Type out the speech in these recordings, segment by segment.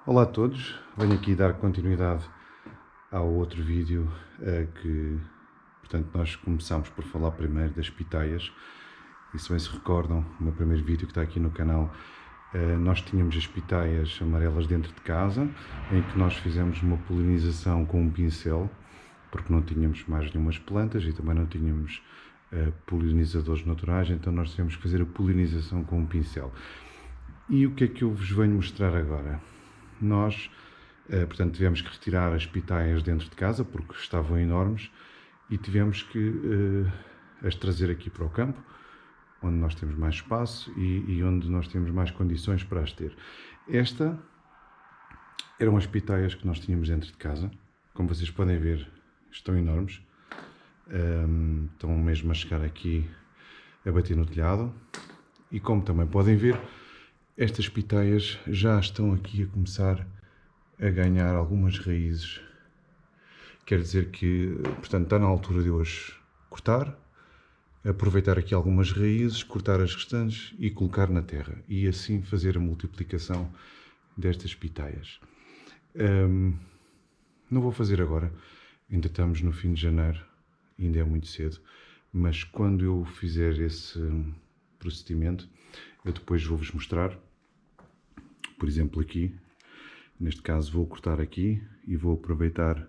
Olá a todos, venho aqui dar continuidade ao outro vídeo portanto, nós começámos por falar primeiro das pitaias, e se bem se recordam, no meu primeiro vídeo que está aqui no canal, nós tínhamos as pitaias amarelas dentro de casa, em que nós fizemos uma polinização com um pincel, porque não tínhamos mais nenhumas plantas e também não tínhamos polinizadores naturais, então nós tivemos que fazer a polinização com um pincel. E o que é que eu vos venho mostrar agora? Nós, portanto, tivemos que retirar as pitaias dentro de casa porque estavam enormes e tivemos que as trazer aqui para o campo, onde nós temos mais espaço e onde nós temos mais condições para as ter. Esta eram as pitaias que nós tínhamos dentro de casa. Como vocês podem ver, estão enormes. Estão mesmo a chegar aqui a bater no telhado. E como também podem ver, estas pitaias já estão aqui a começar a ganhar algumas raízes. Quer dizer que, portanto, está na altura de eu as cortar, aproveitar aqui algumas raízes, cortar as restantes e colocar na terra. E assim fazer a multiplicação destas pitaias. Não vou fazer agora, ainda estamos no fim de janeiro, ainda é muito cedo, mas quando eu fizer esse procedimento, eu depois vou-vos mostrar. Por exemplo, aqui, neste caso vou cortar aqui e vou aproveitar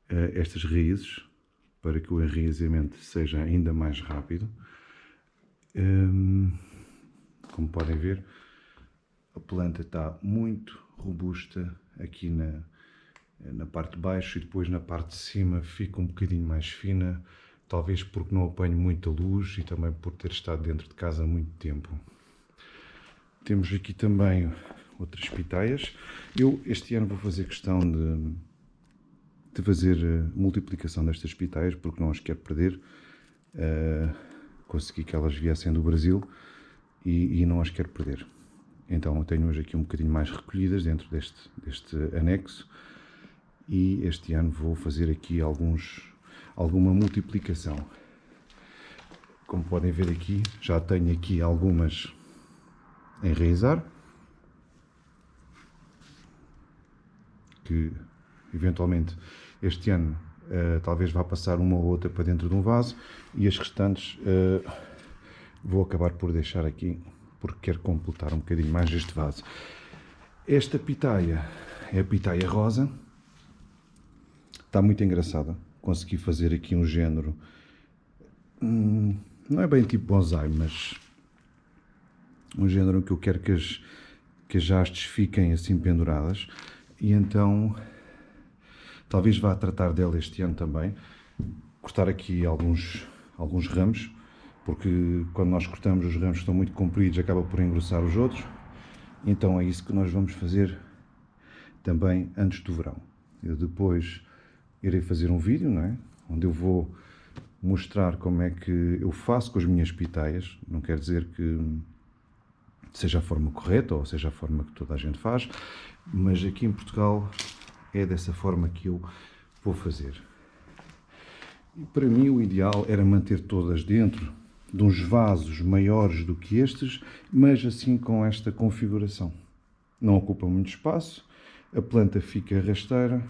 estas raízes para que o enraizamento seja ainda mais rápido. Como podem ver, a planta está muito robusta aqui na parte de baixo, e depois na parte de cima fica um bocadinho mais fina, talvez porque não apanho muita luz e também por ter estado dentro de casa há muito tempo. Temos aqui também outras pitaias. Eu este ano vou fazer questão de fazer multiplicação destas pitaias, porque não as quero perder. Consegui que elas viessem do Brasil e não as quero perder. Então eu tenho-as aqui um bocadinho mais recolhidas dentro deste anexo, e este ano vou fazer aqui alguma multiplicação. Como podem ver aqui, já tenho aqui algumas a enraizar, que eventualmente este ano talvez vá passar uma ou outra para dentro de um vaso, e as restantes vou acabar por deixar aqui porque quero completar um bocadinho mais este vaso. Esta pitaia é a pitaia rosa, está muito engraçada. Consegui fazer aqui um género, não é bem tipo bonsai, mas um género que eu quero que as hastes fiquem assim penduradas, e então talvez vá tratar dela este ano também, cortar aqui alguns ramos, porque quando nós cortamos os ramos estão muito compridos, acaba por engrossar os outros. Então é isso que nós vamos fazer também antes do verão. Eu depois irei fazer um vídeo, não é? Onde eu vou mostrar como é que eu faço com as minhas pitaias. Não quer dizer que seja a forma correta ou seja a forma que toda a gente faz, mas aqui em Portugal é dessa forma que eu vou fazer. E para mim o ideal era manter todas dentro de uns vasos maiores do que estes, mas assim com esta configuração. Não ocupa muito espaço, a planta fica rasteira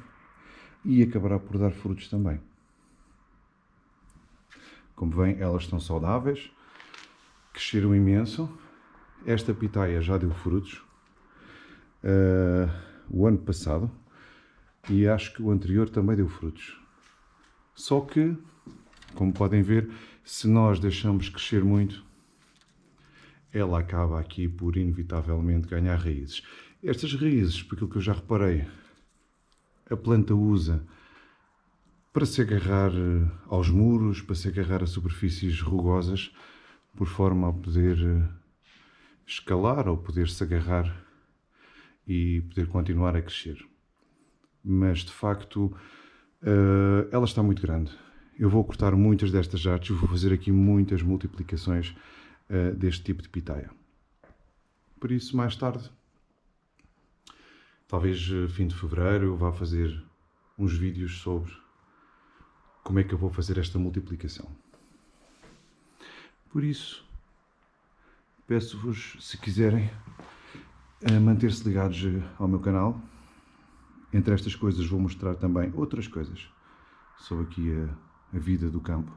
e acabará por dar frutos também. Como veem, elas estão saudáveis, cresceram imenso. Esta pitaia já deu frutos o ano passado, e acho que o anterior também deu frutos. Só que, como podem ver, se nós deixamos crescer muito, ela acaba aqui por inevitavelmente ganhar raízes. Estas raízes, por aquilo que eu já reparei, a planta usa para se agarrar aos muros, para se agarrar a superfícies rugosas, por forma a poder escalar ou poder se agarrar e poder continuar a crescer. Mas de facto ela está muito grande. Eu vou cortar muitas destas artes, vou fazer aqui muitas multiplicações deste tipo de pitaia. Por isso, mais tarde, talvez fim de fevereiro, eu vá fazer uns vídeos sobre como é que eu vou fazer esta multiplicação. Por isso, peço-vos, se quiserem, a manter-se ligados ao meu canal. Entre estas coisas vou mostrar também outras coisas sobre aqui a vida do campo,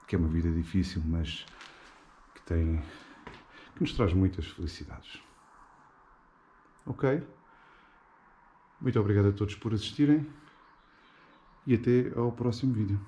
que é uma vida difícil, mas que nos traz muitas felicidades. Ok? Muito obrigado a todos por assistirem e até ao próximo vídeo.